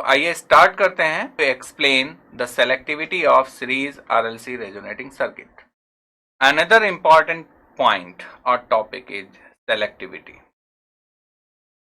आइए स्टार्ट करते हैं to explain the selectivity of series RLC resonating circuit. Another important point और topic is selectivity.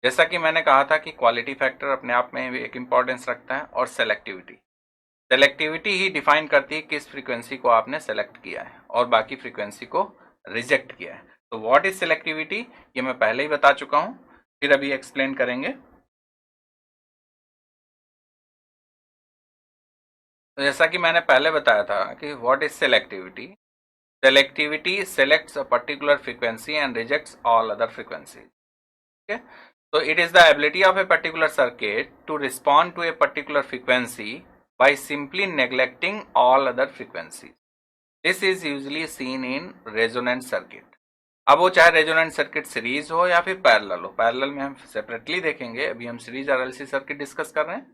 जैसा कि मैंने कहा था कि क्वालिटी फैक्टर अपने आप में एक इंपॉर्टेंस रखता है और सेलेक्टिविटी ही डिफाइन करती है किस फ्रीक्वेंसी को आपने सेलेक्ट किया है और बाकी फ्रीक्वेंसी को रिजेक्ट किया है। तो व्हाट इज सेलेक्टिविटी ये मैं पहले ही बता चुका हूं, फिर अभी एक्सप्लेन करेंगे। तो जैसा कि मैंने पहले बताया था कि what is selectivity. Selectivity selects a particular frequency and rejects all other frequencies. Okay, so it is the ability of a particular circuit to respond to a particular frequency by simply neglecting all other frequencies. This is usually seen in resonant circuit. अब वो चाहे resonant circuit series हो या फिर parallel हो, parallel में हम separately देखेंगे, अभी हम सीरीज आरएलसी सर्किट डिस्कस कर रहे हैं।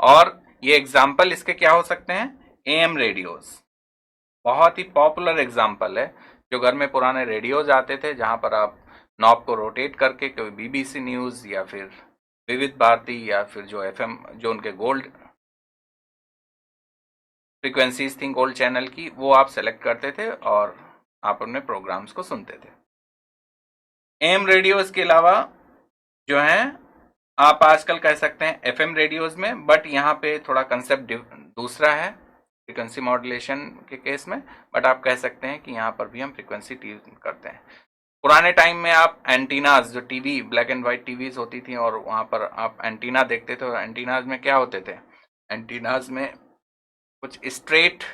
और ये एग्जाम्पल इसके क्या हो सकते हैं, एएम रेडियोज बहुत ही पॉपुलर एग्जाम्पल है। जो घर में पुराने रेडियोज आते थे जहां पर आप नॉब को रोटेट करके कोई बीबीसी न्यूज या फिर विविध भारती या फिर जो एफएम जो उनके गोल्ड फ्रीक्वेंसीज थी गोल्ड चैनल की, वो आप सेलेक्ट करते थे और आप अपने प्रोग्राम्स को सुनते थे। एम रेडियोज के अलावा जो है आप आजकल कह सकते हैं एफएम रेडियोज में, बट यहाँ पे थोड़ा कंसेप्ट दूसरा है फ्रीक्वेंसी मॉड्यूलेशन के केस में, बट आप कह सकते हैं कि यहाँ पर भी हम फ्रीक्वेंसी ट्यून करते हैं। पुराने टाइम में आप एंटीनाज, जो TV black and white TVs होती थी और वहाँ पर आप एंटीना देखते थे, और एंटीनाज में क्या होते थे, एंटीनाज में कुछ स्ट्रेट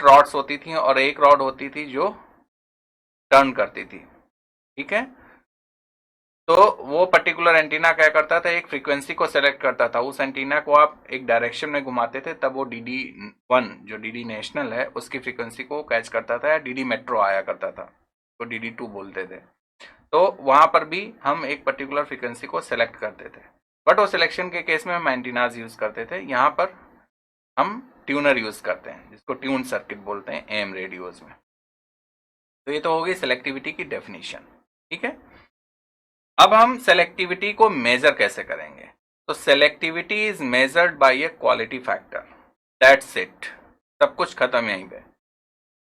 रॉड्स होती थी और एक रॉड होती थी जो टर्न करती थी। ठीक है, तो वो पर्टिकुलर एंटीना क्या करता था, एक फ्रीक्वेंसी को सेलेक्ट करता था, उस एंटीना को आप एक डायरेक्शन में घुमाते थे, तब वो DD1 जो DD नेशनल है उसकी फ्रीक्वेंसी को कैच करता था, या DD मेट्रो आया करता था तो DD2 बोलते थे। तो वहां पर भी हम एक पर्टिकुलर फ्रीक्वेंसी को सेलेक्ट करते थे, बट वो सिलेक्शन के केस में हम एंटीनाज यूज करते थे। यहाँ पर हम ट्यूनर यूज करते हैं जिसको ट्यून सर्किट बोलते हैं एम रेडियोज में। तो ये तो हो गई सेलेक्टिविटी की डेफिनेशन। ठीक है, अब हम सेलेक्टिविटी को मेजर कैसे करेंगे। तो selectivity is measured by A quality factor, that's it, सब कुछ खत्म यहीं पे,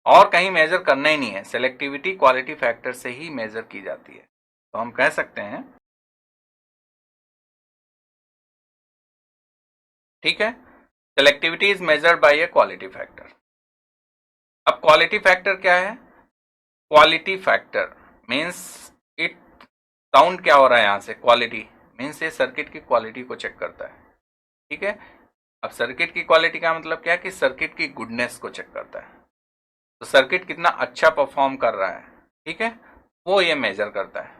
और कहीं मेजर करना ही नहीं है। सेलेक्टिविटी क्वालिटी फैक्टर से ही मेजर की जाती है। तो हम कह सकते हैं, ठीक है, selectivity is measured by A quality factor. अब क्वालिटी फैक्टर क्या है, quality factor means it sound क्या हो रहा है यहाँ से, क्वालिटी मीन्स ये सर्किट की क्वालिटी को चेक करता है। ठीक है, अब सर्किट की क्वालिटी का मतलब क्या है कि सर्किट की गुडनेस को चेक करता है, तो सर्किट कितना अच्छा परफॉर्म कर रहा है, ठीक है, वो ये मेजर करता है।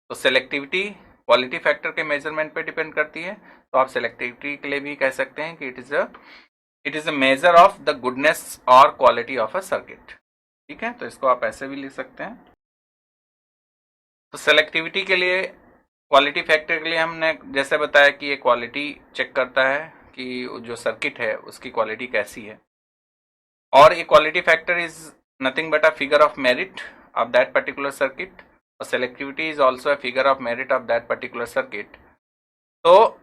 तो सेलेक्टिविटी क्वालिटी फैक्टर के मेजरमेंट पे डिपेंड करती है। तो आप सेलेक्टिविटी के लिए भी कह सकते हैं कि it is a measure of the goodness और क्वालिटी ऑफ अ सर्किट। ठीक है, तो इसको आप ऐसे भी लिख सकते हैं। तो सेलेक्टिविटी के लिए, क्वालिटी फैक्टर के लिए हमने जैसे बताया कि ये क्वालिटी चेक करता है कि जो सर्किट है उसकी क्वालिटी कैसी है, और ये quality factor is nothing but a figure of merit of that particular circuit, और selectivity is also a figure of merit of that particular circuit. तो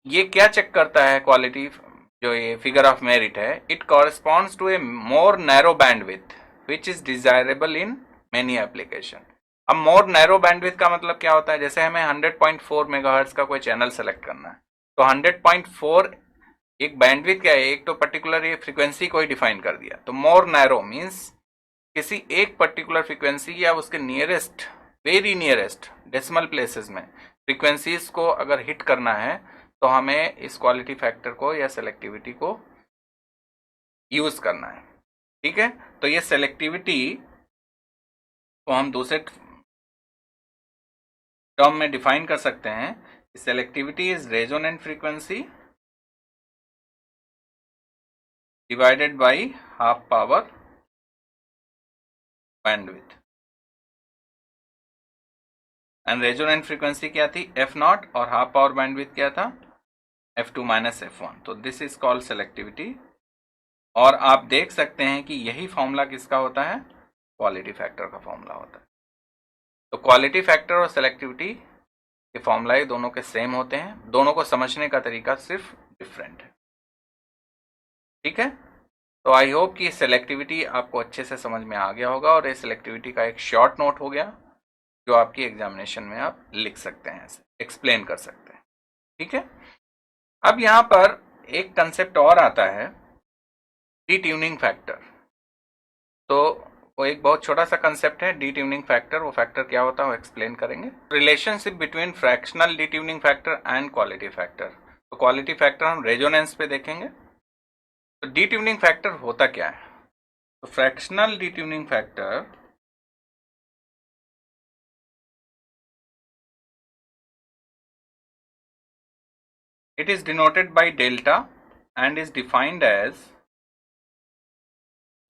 ये क्या चेक करता है क्वालिटी, जो ये फिगर ऑफ मेरिट है, it corresponds to a more narrow bandwidth which is desirable in many application. अब मोर नैरो बैंडविड्थ का मतलब क्या होता है, जैसे हमें 100.4 मेगाहर्ट्ज का कोई चैनल सेलेक्ट करना है, तो 100.4 एक बैंडविड्थ क्या है, एक तो पर्टिकुलर ये फ्रीक्वेंसी को ही डिफाइन कर दिया। तो मोर नैरो मीन्स किसी एक पर्टिकुलर फ्रीक्वेंसी या उसके nearest, very nearest decimal places में फ्रीक्वेंसीज को अगर हिट करना है तो हमें इस क्वालिटी फैक्टर को या सेलेक्टिविटी को यूज करना है। ठीक है, तो ये सेलेक्टिविटी को हम दूसरे टर्म में डिफाइन कर सकते हैं। Selectivity is resonant frequency divided by half power bandwidth, and resonant frequency क्या थी, F0, और हाफ पावर बैंडविड्थ क्या था, F2 माइनस F1। तो दिस इज कॉल्ड सेलेक्टिविटी, और आप देख सकते हैं कि यही फॉर्मूला किसका होता है, क्वालिटी फैक्टर का फॉर्मूला होता है। तो क्वालिटी फैक्टर और सेलेक्टिविटी ये फॉर्मूला दोनों के सेम होते हैं, दोनों को समझने का तरीका सिर्फ डिफरेंट है। ठीक है, तो आई होप कि सेलेक्टिविटी आपको अच्छे से समझ में आ गया होगा और ये सेलेक्टिविटी का एक शॉर्ट नोट हो गया जो आपकी एग्जामिनेशन में आप लिख सकते हैं, एक्सप्लेन कर सकते हैं। ठीक है, अब यहां पर एक कंसेप्ट और आता है, डी-ट्यूनिंग फैक्टर। तो वो एक बहुत छोटा सा कंसेप्ट है डी-ट्यूनिंग फैक्टर, वो फैक्टर क्या होता है वो एक्सप्लेन करेंगे। Relationship between fractional D-tuning factor and quality factor. तो क्वालिटी फैक्टर हम रेजोनेंस पे देखेंगे। तो डी-ट्यूनिंग फैक्टर होता क्या है? तो fractional D-tuning factor it is denoted by delta and is defined as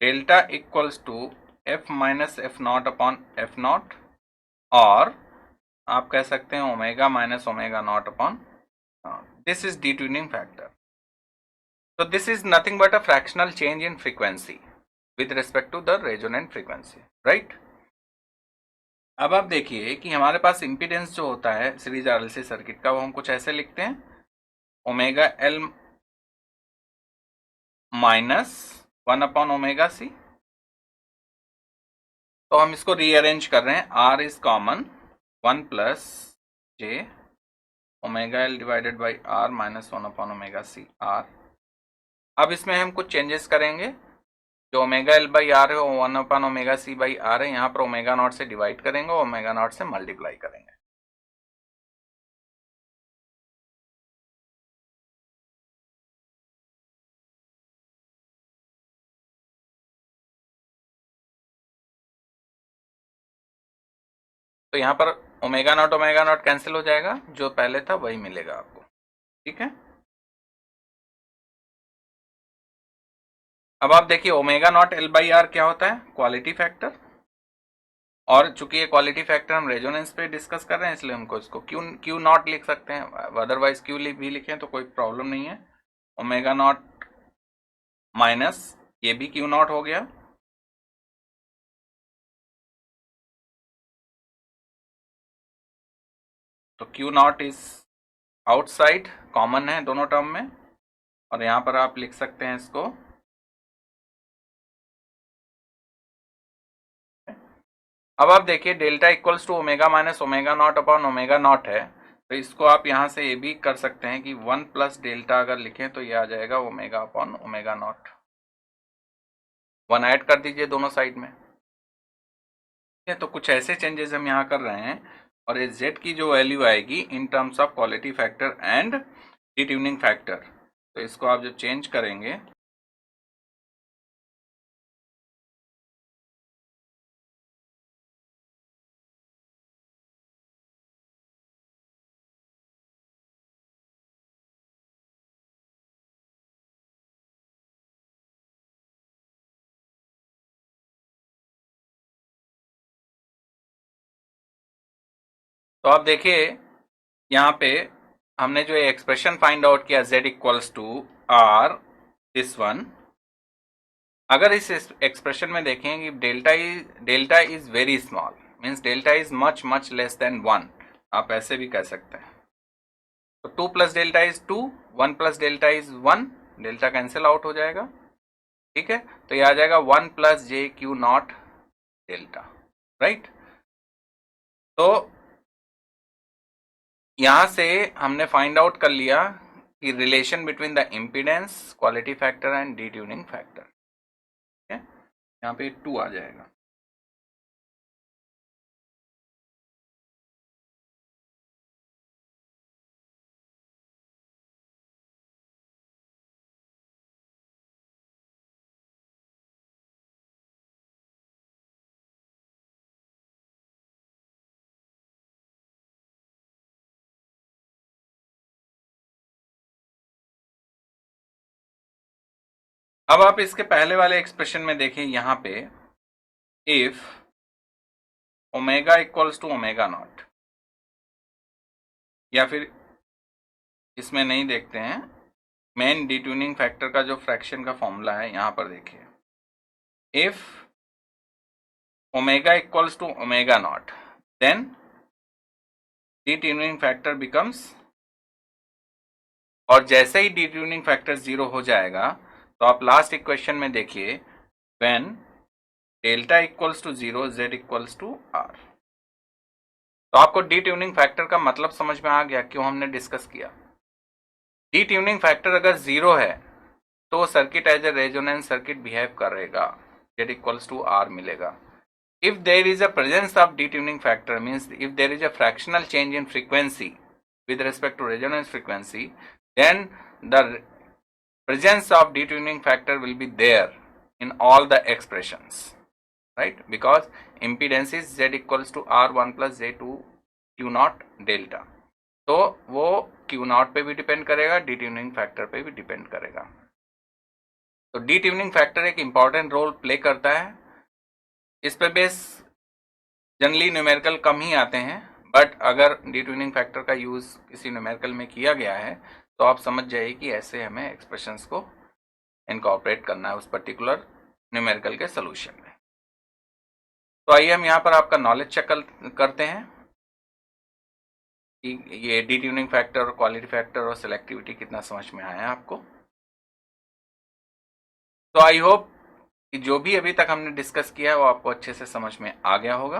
delta equals to f minus f naught upon f naught, और आप कह सकते हैं omega minus omega naught upon, this is detuning factor. तो this is nothing but a fractional change in frequency with respect to the resonant frequency, right. अब आप देखिए कि हमारे पास इंपीडेंस जो होता है सीरीज आरएलसी सर्किट का, वो हम कुछ ऐसे लिखते हैं, omega L minus 1 upon omega C. तो हम इसको रीअरेंज कर रहे हैं, R is common 1 plus j omega L divided by R minus 1 upon omega C R. अब इसमें हम कुछ चेंजेस करेंगे, जो ओमेगा एल बाई आर है वो 1 upon omega C by R है, यहाँ पर ओमेगा नॉट से डिवाइड करेंगे, ओमेगा नॉट से मल्टीप्लाई करेंगे। तो यहाँ पर ओमेगा नॉट कैंसिल हो जाएगा, जो पहले था वही मिलेगा आपको। ठीक है, अब आप देखिए omega naught L by R क्या होता है, क्वालिटी फैक्टर। और चूंकि ये क्वालिटी फैक्टर हम रेजोनेंस पे डिस्कस कर रहे हैं, इसलिए हमको इसको क्यू नॉट लिख सकते हैं, अदरवाइज क्यू भी लिखें तो कोई प्रॉब्लम नहीं है। ओमेगा नॉट माइनस ये भी क्यू नॉट हो गया, तो Q not is outside, common है दोनों टर्म में, और यहां पर आप लिख सकते हैं इसको। अब आप देखिए delta equals to omega minus omega naught upon omega naught है, तो इसको आप यहां से ये भी कर सकते हैं कि 1 प्लस डेल्टा अगर लिखें तो ये आ जाएगा omega upon omega not. 1 add कर दीजिए दोनों साइड में। ठीक है, तो कुछ ऐसे चेंजेस हम यहाँ कर रहे हैं, और ये z की जो वैल्यू आएगी in terms of quality factor and D tuning factor, तो इसको आप जब चेंज करेंगे तो आप देखिए यहाँ पे हमने जो एक्सप्रेशन फाइंड आउट किया z equals to R this one, अगर इस एक्सप्रेशन में देखें कि delta is very small, means delta is much much less than 1, आप ऐसे भी कह सकते हैं। तो 2 plus delta is 2, 1 plus delta is 1, delta cancel out हो जाएगा। ठीक है, तो ये आ जाएगा 1 plus j Q naught delta, right. तो यहां से हमने फाइंड आउट कर लिया कि relation between the impedance, quality factor and D tuning factor. ठीक है, यहाँ पे 2 आ जाएगा। अब आप इसके पहले वाले एक्सप्रेशन में देखें, यहां पे if omega equals to omega naught, या फिर इसमें नहीं देखते हैं, मेन डिट्यूनिंग फैक्टर का जो फ्रैक्शन का फॉर्मूला है यहां पर देखिए, if omega equals to omega naught then detuning factor becomes, और जैसे ही detuning factor 0 हो जाएगा तो आप लास्ट इक्वेशन में देखिए, when delta equals to 0 z equals to r। तो आपको detuning factor का मतलब समझ में आ गया क्यों हमने डिस्कस किया। detuning factor अगर 0 है तो circuit as a resonance circuit behave करेगा, z equals to r मिलेगा। If there is a presence of detuning factor, means if there is a fractional change in frequency with respect to resonance frequency, then the presence of detuning factor will be there in all the expressions, right? Because impedance is z equals to r1 plus j2 q naught delta, तो वो q naught पे भी depend करेगा, detuning factor पे भी depend करेगा। तो detuning factor एक इंपॉर्टेंट रोल प्ले करता है। इस पे बेस जनरली न्यूमेरिकल कम ही आते हैं, बट अगर detuning फैक्टर का यूज किसी न्यूमेरिकल में किया गया है तो आप समझ जाइए कि ऐसे हमें एक्सप्रेशंस को इनकॉर्पोरेट करना है उस पर्टिकुलर न्यूमेरिकल के सोल्यूशन में। तो आइए हम यहाँ पर आपका नॉलेज चेक करते हैं कि ये detuning फैक्टर, क्वालिटी फैक्टर और सिलेक्टिविटी कितना समझ में आया है आपको। तो आई होप कि जो भी अभी तक हमने डिस्कस किया है वो आपको अच्छे से समझ में आ गया होगा।